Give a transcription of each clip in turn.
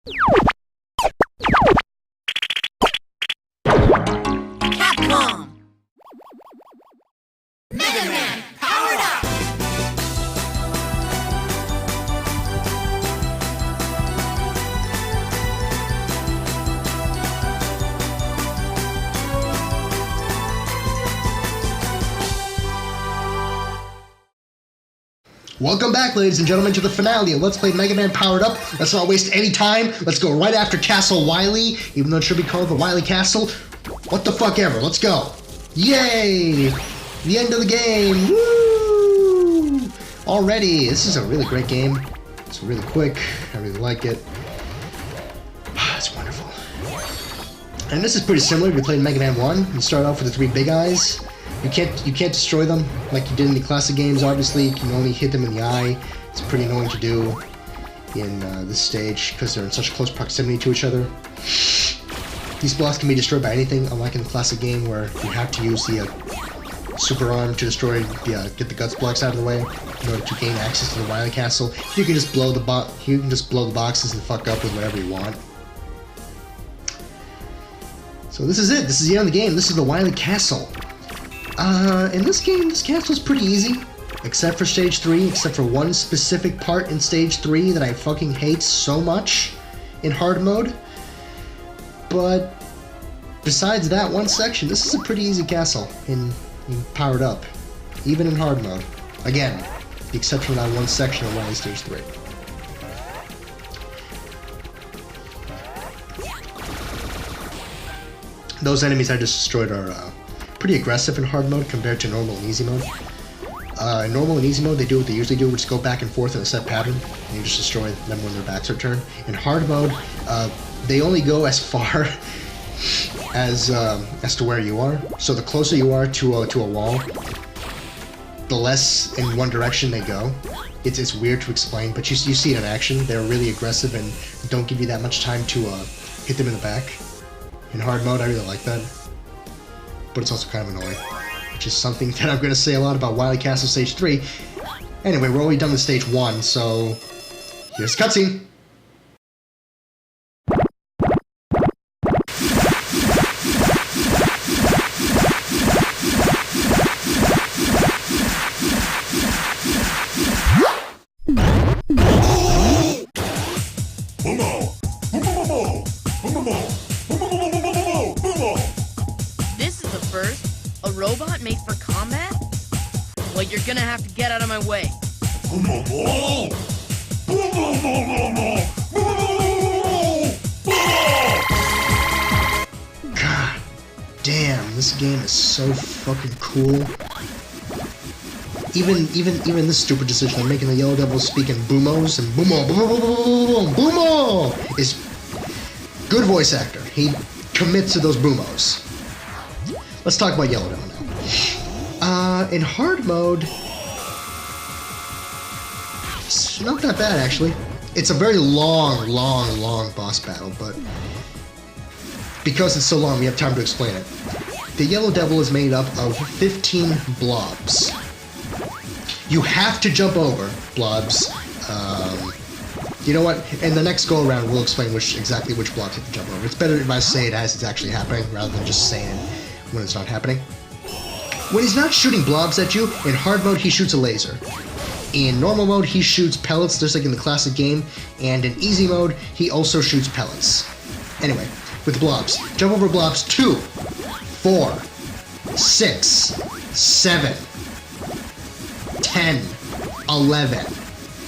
Capcom! Mega Man, powered up! Welcome back, ladies and gentlemen, to the finale of Let's Play Mega Man Powered Up. Let's not waste any time. Let's go right after Castle Wily, even though it should be called the Wily Castle. What the fuck ever. Let's go. Yay! The end of the game. Woo! Already. This is a really great game. It's really quick. I really like it. It's wonderful. And this is pretty similar. We played Mega Man 1. You start off with the 3 big eyes. You can't destroy them like you did in the classic games, obviously. You can only hit them in the eye. It's pretty annoying to do in this stage because they're in such close proximity to each other. These blocks can be destroyed by anything, unlike in the classic game where you have to use the super arm to destroy get the guts blocks out of the way in order to gain access to the Wily Castle. You can just blow the boxes and fuck up with whatever you want. So this is it. This is the end of the game. This is the Wily Castle. In this game, this castle's pretty easy, except for stage 3, except for one specific part in stage 3 that I fucking hate so much in hard mode. But besides that one section, this is a pretty easy castle in Powered Up, even in hard mode. Again, the exception of that one section of Wily stage 3. Those enemies I just destroyed are pretty aggressive in hard mode compared to normal and easy mode. In normal and easy mode, they do what they usually do, which is go back and forth in a set pattern, and you just destroy them when their backs are turned. In hard mode, they only go as far as to where you are. So the closer you are to a wall, the less in one direction they go. It's weird to explain, but you see it in action. They're really aggressive and don't give you that much time to hit them in the back. In hard mode, I really like that. But it's also kind of annoying, which is something that I'm going to say a lot about Wily Castle Stage 3. Anyway, we're already done with Stage 1, so here's the cutscene. A robot made for combat? Well, you're gonna have to get out of my way. God damn, this game is so fucking cool. Even this stupid decision of making the Yellow Devil speaking boomos and boomo, boomo is good voice actor. He commits to those boomos. Let's talk about Yellow Devil now. In hard mode, it's not that bad actually. It's a very long boss battle, but because it's so long, we have time to explain it. The Yellow Devil is made up of 15 blobs. You have to jump over blobs. You know what? In the next go around, we'll explain exactly which blobs you have to jump over. It's better if I say it as it's actually happening rather than just saying it when it's not happening. When he's not shooting blobs at you, in hard mode he shoots a laser. In normal mode he shoots pellets, just like in the classic game, and in easy mode he also shoots pellets. Anyway, with blobs, jump over blobs 2, 4, 6, 7, 10, 11,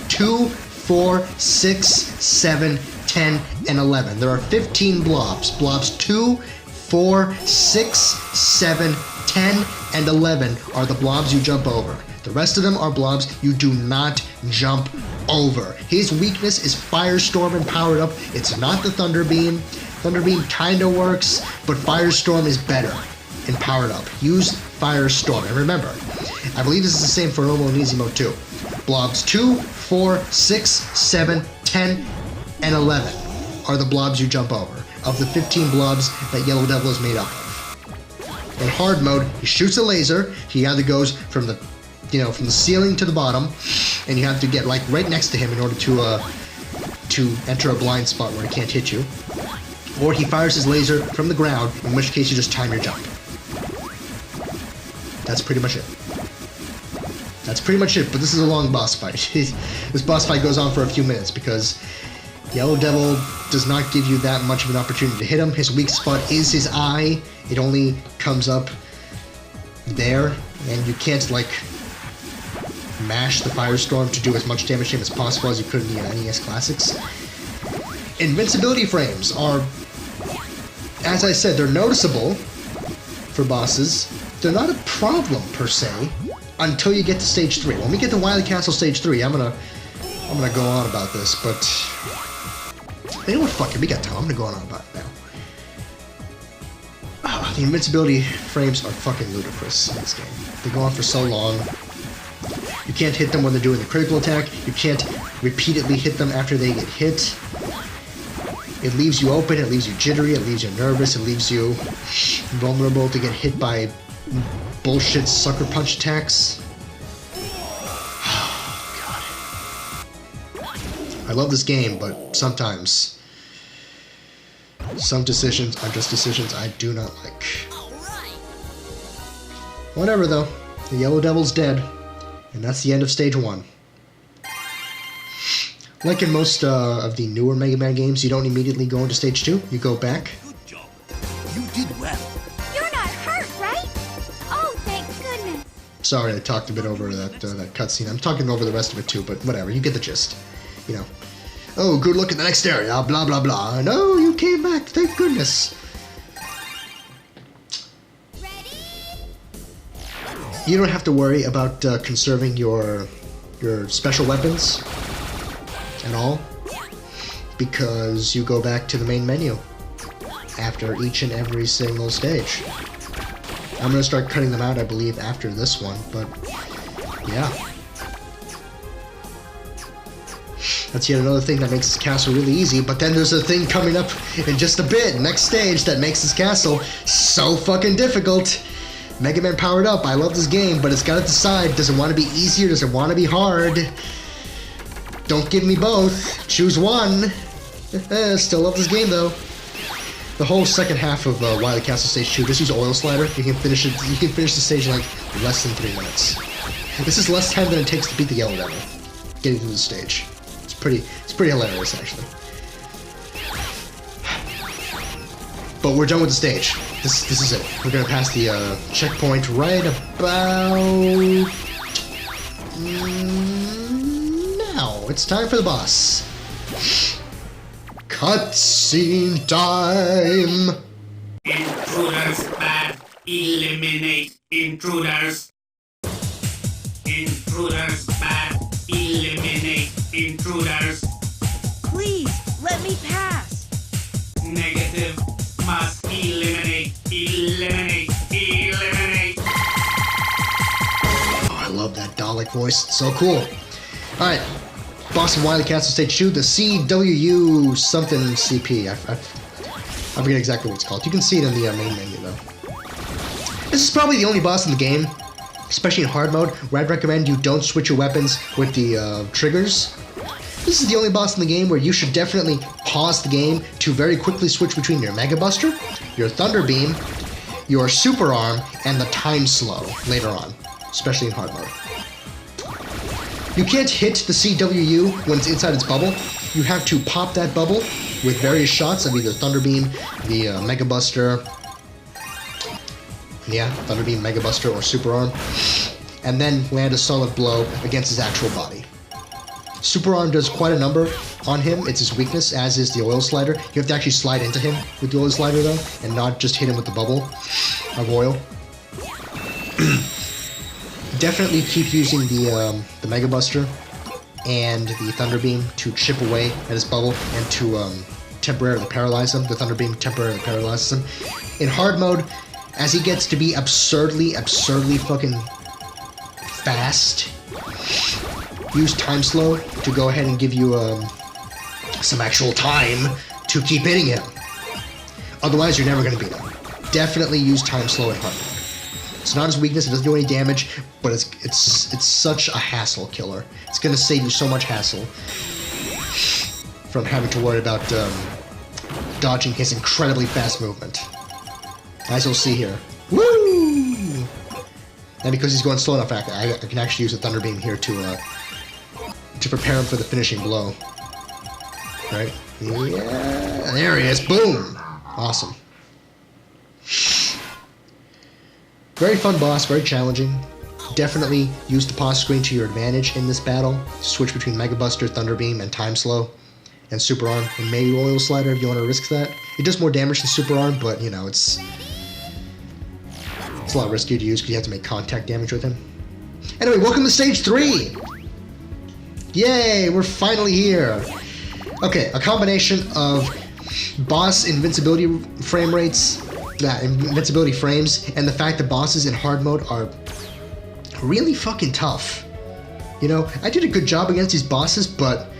2, 4, 6, 7, 10, and 11. There are 15 blobs. Blobs 2, 4, 6, 7, 10, and 11 are the blobs you jump over. The rest of them are blobs you do not jump over. His weakness is Firestorm and Powered Up. It's not the Thunder Beam. Thunder Beam kinda works, but Firestorm is better in Powered Up. Use Firestorm. And remember, I believe this is the same for normal and easy mode too. Blobs 2, 4, 6, 7, 10, and 11 are the blobs you jump over, of the 15 blobs that Yellow Devil is made up of. In hard mode, he shoots a laser. He either goes from the, from the ceiling to the bottom, and you have to get like right next to him in order to to enter a blind spot where he can't hit you. Or he fires his laser from the ground, in which case you just time your jump. That's pretty much it. That's pretty much it, but this is a long boss fight. This boss fight goes on for a few minutes because Yellow Devil does not give you that much of an opportunity to hit him. His weak spot is his eye. It only comes up there, and you can't, like, mash the Firestorm to do as much damage to him as possible as you could in the NES Classics. Invincibility frames are, as I said, they're noticeable for bosses. They're not a problem, per se, until you get to Stage 3. When we get to Wily Castle Stage 3, I'm gonna go on about this, but... You know what, fuck it, we got time. I'm gonna go on about it now. The invincibility frames are fucking ludicrous in this game. They go on for so long. You can't hit them when they're doing the critical attack. You can't repeatedly hit them after they get hit. It leaves you open, it leaves you jittery, it leaves you nervous, it leaves you vulnerable to get hit by bullshit sucker punch attacks. Oh, God. I love this game, but sometimes some decisions are just decisions I do not like. Whatever, though. The Yellow Devil's dead, and that's the end of Stage 1. Like in most of the newer Mega Man games, you don't immediately go into Stage 2. You go back. Good job. You did well. You're not hurt, right? Oh, thank goodness. Sorry, I talked a bit over that cutscene. I'm talking over the rest of it too, but whatever. You get the gist. You know. Oh, good look at the next area. Blah blah blah. No, you came back. Thank goodness. Ready? You don't have to worry about conserving your special weapons at all, because you go back to the main menu after each and every single stage. I'm gonna start cutting them out, I believe, after this one, but yeah. That's yet another thing that makes this castle really easy, but then there's a thing coming up in just a bit, next stage, that makes this castle so fucking difficult. Mega Man Powered Up, I love this game, but it's gotta decide, does it want to be easier, does it want to be hard? Don't give me both. Choose one. Still love this game though. The whole second half of Wily Castle Stage 2, just use Oil Slider. You can finish it. You can finish the stage in like less than 3 minutes. This is less time than it takes to beat the Yellow Devil. Getting through the stage. It's pretty hilarious actually. But we're done with the stage. This is it. We're gonna pass the checkpoint right about now. It's time for the boss. Cutscene time! Intruders bad. Eliminate intruders. Intruders bad. Eliminate intruders. Please, let me pass. Negative. Must eliminate. Eliminate. Eliminate. Oh, I love that Dalek voice. It's so cool. Alright. Boss of Wily Castle Stage 2, the CWU something CP. I forget exactly what it's called. You can see it in the main menu, though. This is probably the only boss in the game, especially in hard mode, where I'd recommend you don't switch your weapons with the triggers. This is the only boss in the game where you should definitely pause the game to very quickly switch between your Mega Buster, your Thunder Beam, your Super Arm, and the Time Slow later on, especially in hard mode. You can't hit the CWU when it's inside its bubble. You have to pop that bubble with various shots of either Thunder Beam, the Mega Buster, yeah, Thunder Beam, Mega Buster, or Super Arm, and then land a solid blow against his actual body. Super Arm does quite a number on him. It's his weakness, as is the Oil Slider. You have to actually slide into him with the Oil Slider, though, and not just hit him with the bubble of oil. Definitely keep using the Mega Buster and the Thunder Beam to chip away at his bubble and to temporarily paralyze him. The Thunder Beam temporarily paralyzes him. In hard mode, as he gets to be absurdly fucking fast, use Time Slow to go ahead and give you some actual time to keep hitting him. Otherwise, you're never going to beat him. Definitely use Time Slow in hard mode. It's not his weakness, it doesn't do any damage, but it's such a hassle killer. It's gonna save you so much hassle. from having to worry about dodging his incredibly fast movement. As you'll see here. Woo! And because he's going slow enough, I can actually use the Thunder Beam here to prepare him for the finishing blow. Right? Yeah, there he is. Boom! Awesome. Very fun boss, very challenging. Definitely use the pause screen to your advantage in this battle. Switch between Mega Buster, Thunder Beam, and Time Slow, and Super Arm, and maybe Oil Slider if you want to risk that. It does more damage than Super Arm, but you know, it's a lot riskier to use because you have to make contact damage with him. Anyway, welcome to Stage 3! Yay, we're finally here! Okay, a combination of boss invincibility frame rates, invincibility frames, and the fact that bosses in hard mode are really fucking tough. You know, I did a good job against these bosses, but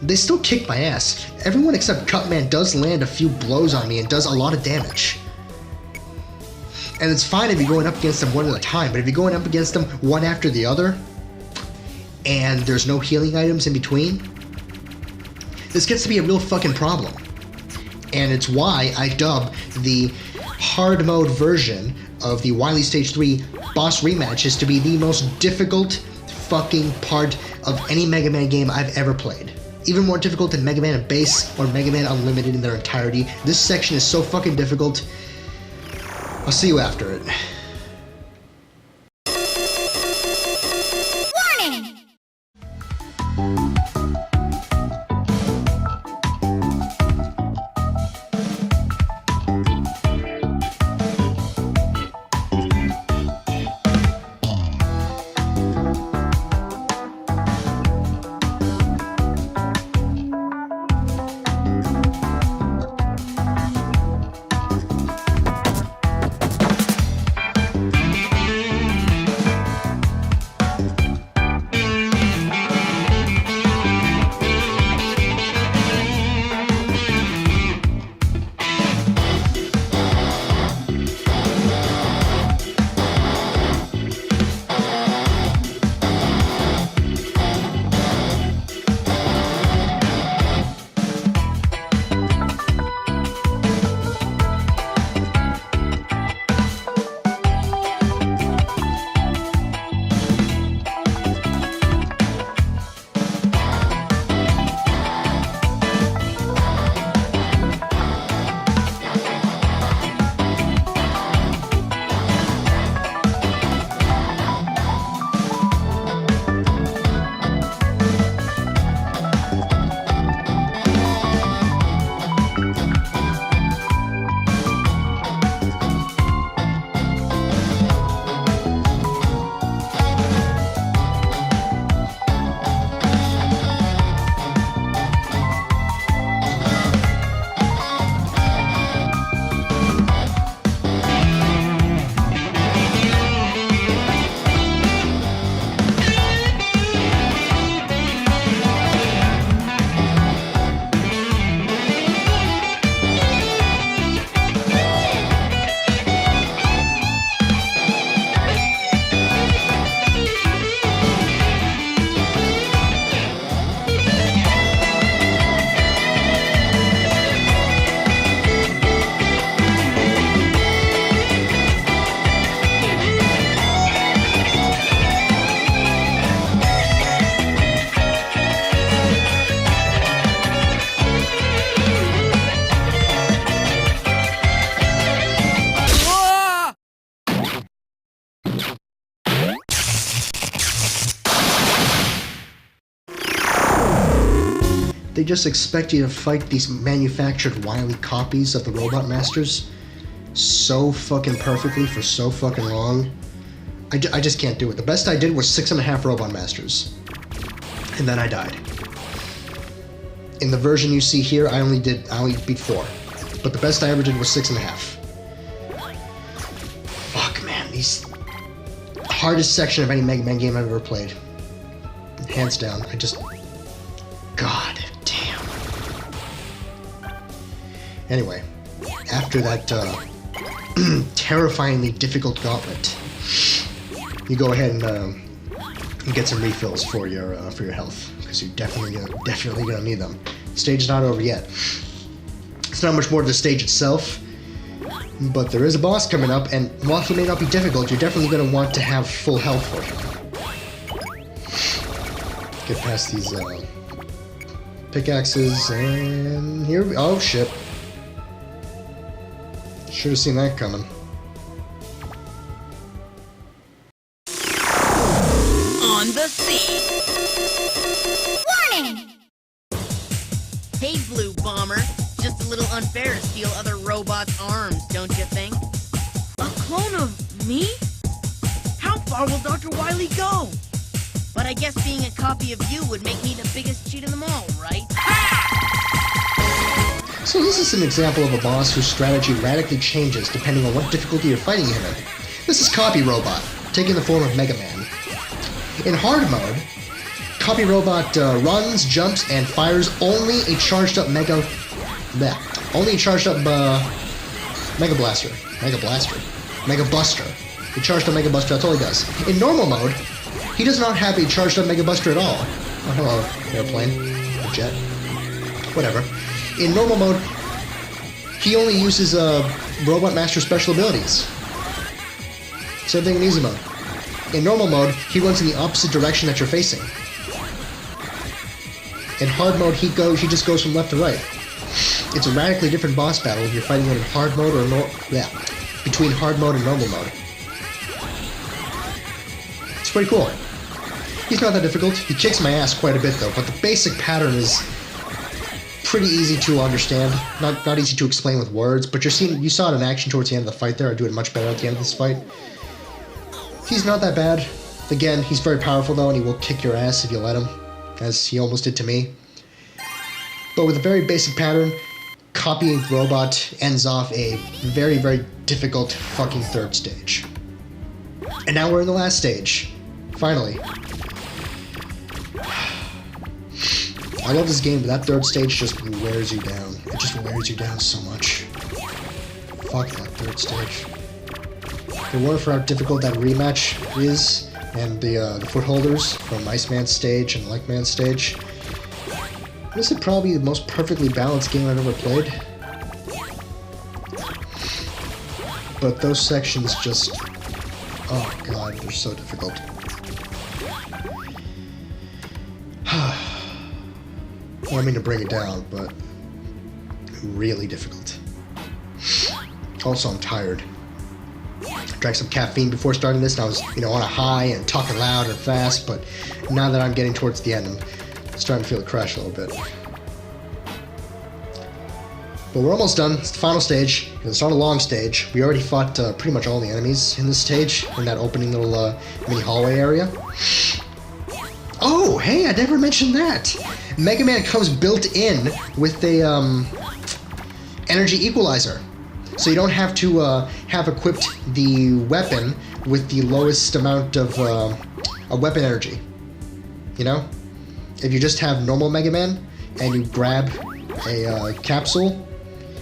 they still kicked my ass. Everyone except Cutman does land a few blows on me and does a lot of damage. And it's fine if you're going up against them one at a time, but if you're going up against them one after the other, and there's no healing items in between, this gets to be a real fucking problem. And it's why I dub the hard mode version of the Wily Stage 3 boss rematches to be the most difficult fucking part of any Mega Man game I've ever played. Even more difficult than Mega Man Base or Mega Man Unlimited in their entirety. This section is so fucking difficult. I'll see you after it. Warning! They just expect you to fight these manufactured Wily copies of the Robot Masters so fucking perfectly for so fucking long. I just can't do it. The best I did was 6.5 Robot Masters. And then I died. In the version you see here, I only beat 4. But the best I ever did was 6.5. Fuck, man. These... hardest section of any Mega Man game I've ever played. Hands down. God damn. Anyway, after that terrifyingly difficult gauntlet, you go ahead and get some refills for your health, because you're definitely gonna need them. Stage is not over yet. It's not much more to the stage itself, but there is a boss coming up, and while he may not be difficult, you're definitely going to want to have full health for him. Get past these pickaxes, and here we... Oh, shit. Should have seen that coming. On the scene! Warning! Hey, Blue Bomber. Just a little unfair to steal other robots' arms, don't you think? A clone of me? How far will Dr. Wily go? But I guess being a copy of you would make me the biggest cheat of them all, right? So this is an example of a boss whose strategy radically changes depending on what difficulty you're fighting him in. This is Copy Robot, taking the form of Mega Man. In hard mode, Copy Robot runs, jumps, and fires only a charged up Mega Buster. He charged up Mega Buster, that's all he does. In normal mode, he does not have a charged up Mega Buster at all. Oh, hello, airplane, or jet, whatever. In normal mode, he only uses Robot Master special abilities. Same thing in easy mode. In normal mode, he runs in the opposite direction that you're facing. In hard mode, he just goes from left to right. It's a radically different boss battle if you're fighting it in hard mode or between hard mode and normal mode. It's pretty cool. He's not that difficult. He kicks my ass quite a bit though, but the basic pattern is pretty easy to understand. Not easy to explain with words, but you saw it in action towards the end of the fight there. I do it much better at the end of this fight. He's not that bad. Again, he's very powerful though, and he will kick your ass if you let him, as he almost did to me. But with a very basic pattern, Copying Robot ends off a very, very difficult fucking third stage. And now we're in the last stage. Finally. I love this game, but that third stage just wears you down. It just wears you down so much. Fuck that third stage. If it weren't for how difficult that rematch is, and the footholders from Iceman's stage and Lakeman's stage, this is probably the most perfectly balanced game I've ever played. But those sections just... oh god, they're so difficult. I don't mean to bring it down, but really difficult. Also, I'm tired. I drank some caffeine before starting this, and I was, on a high and talking loud and fast, but now that I'm getting towards the end, I'm starting to feel the crash a little bit. But we're almost done. It's the final stage. It's not a long stage. We already fought pretty much all the enemies in this stage, in that opening little mini hallway area. Oh, hey, I never mentioned that! Mega Man comes built in with a energy equalizer. So you don't have to have equipped the weapon with the lowest amount of weapon energy. If you just have normal Mega Man and you grab a capsule,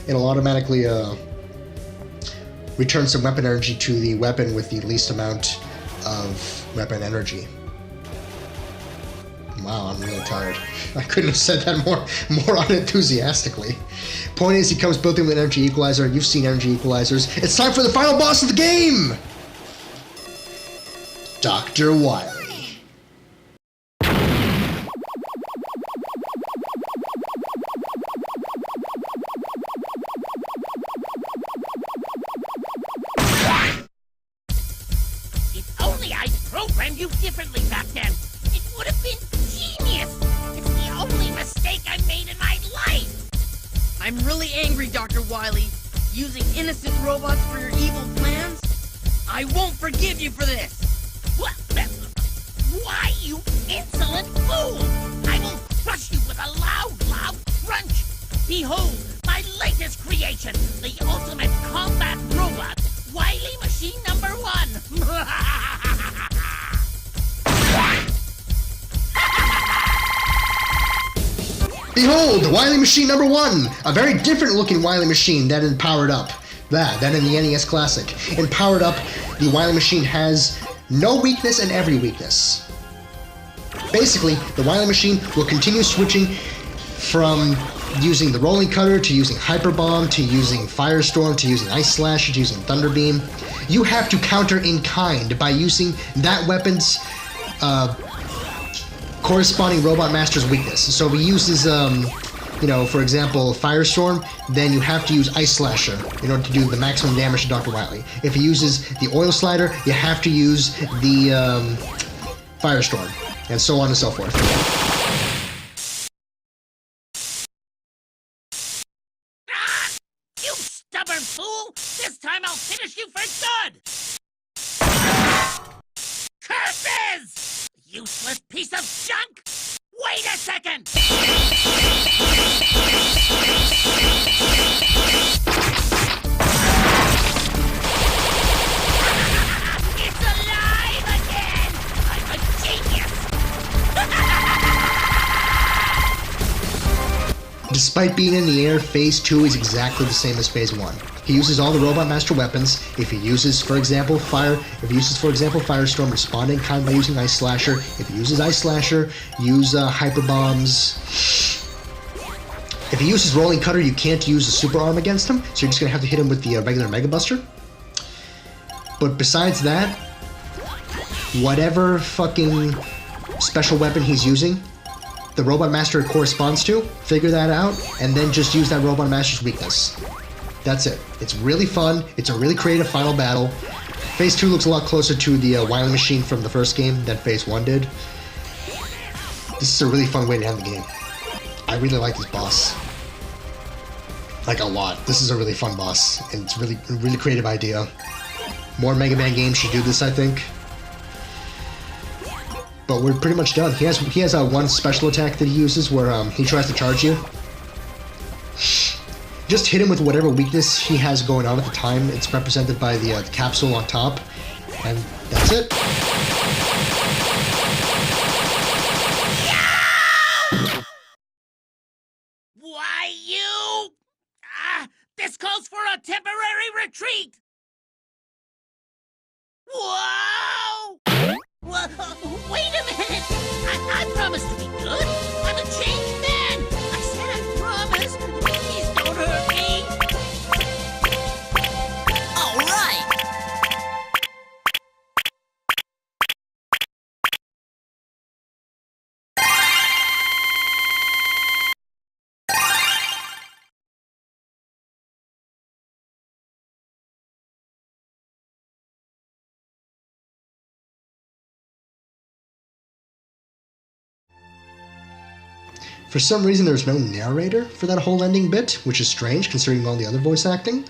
it'll automatically return some weapon energy to the weapon with the least amount of weapon energy. Wow, I'm really tired. I couldn't have said that more unenthusiastically. Point is, he comes built in with an energy equalizer. You've seen energy equalizers. It's time for the final boss of the game! Dr. Wily. If only I'd programmed you differently back then, it would have been genius! It's the only mistake I made in my life! I'm really angry, Dr. Wily. Using innocent robots for your evil plans? I won't forgive you for this! What? Why, you insolent fool! I will crush you with a loud, loud crunch! Behold, my latest creation, the ultimate combat robot, Wily Machine number 1! Behold, the Wily Machine number 1! A very different looking Wily Machine than in Powered Up. Than in the NES Classic. In Powered Up, the Wily Machine has no weakness and every weakness. Basically, the Wily Machine will continue switching from using the rolling cutter to using hyper bomb to using firestorm to using ice slasher to using thunder beam. You have to counter in kind by using that weapon's corresponding Robot Master's weakness. So if he uses, for example, Firestorm, then you have to use Ice Slasher in order to do the maximum damage to Dr. Wily. If he uses the Oil Slider, you have to use the Firestorm, and so on and so forth. You stubborn fool! This time I'll finish you for good! Curses! Useless piece of junk! Wait a second! It's alive again! I'm a genius! Despite being in the air, Phase 2 is exactly the same as Phase 1. He uses all the Robot Master weapons. If he uses, for example, Firestorm, respond in kind by using Ice Slasher. If he uses Ice Slasher, use Hyper Bombs. If he uses Rolling Cutter, you can't use the Super Arm against him, so you're just gonna have to hit him with the regular Mega Buster. But besides that, whatever fucking special weapon he's using, the Robot Master it corresponds to, figure that out, and then just use that Robot Master's weakness. That's it. It's really fun. It's a really creative final battle. Phase 2 looks a lot closer to the Wily Machine from the first game than Phase 1 did. This is a really fun way to end the game. I really like this boss. Like, a lot. This is a really fun boss, and it's a really creative idea. More Mega Man games should do this, I think. But we're pretty much done. He has one special attack that he uses where he tries to charge you. Just hit him with whatever weakness he has going on at the time. It's represented by the capsule on top. And that's it. Why, you... this calls for a temporary retreat! Whoa! Wait a minute! I promised to be good! I'm a changed man! I said I promised! Please don't hurt me! All right! For some reason, there's no narrator for that whole ending bit, which is strange considering all the other voice acting.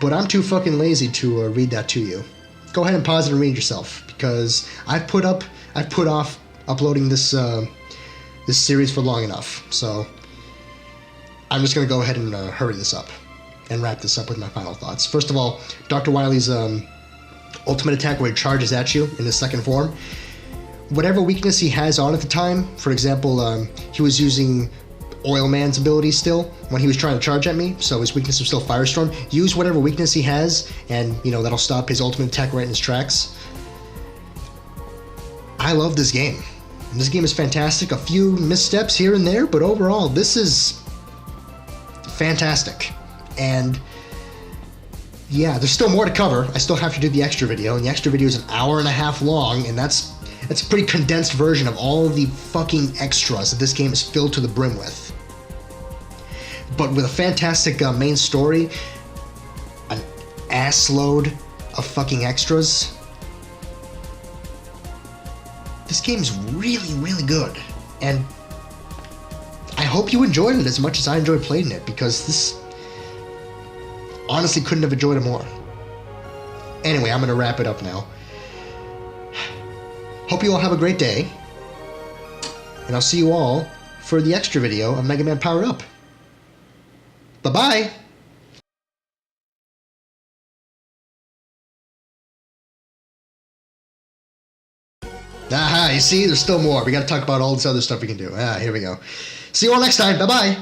But I'm too fucking lazy to read that to you. Go ahead and pause it and read yourself, because I've put off uploading this this series for long enough. So I'm just gonna go ahead and hurry this up and wrap this up with my final thoughts. First of all, Dr. Wily's ultimate attack where he charges at you in his second form. Whatever weakness he has on at the time, for example, he was using Oil Man's ability still when he was trying to charge at me, so his weakness was still Firestorm. Use whatever weakness he has, and, that'll stop his ultimate attack right in his tracks. I love this game. This game is fantastic. A few missteps here and there, but overall, this is fantastic. And yeah, there's still more to cover. I still have to do the extra video, and the extra video is an hour and a half long, and that's a pretty condensed version of all the fucking extras that this game is filled to the brim with. But with a fantastic main story, an assload of fucking extras, this game's really, really good. And I hope you enjoyed it as much as I enjoyed playing it, because this honestly couldn't have enjoyed it more. Anyway, I'm gonna wrap it up now. Hope you all have a great day, and I'll see you all for the extra video of Mega Man Powered Up. Bye-bye! Aha, you see, there's still more. We gotta talk about all this other stuff we can do. Here we go. See you all next time. Bye-bye!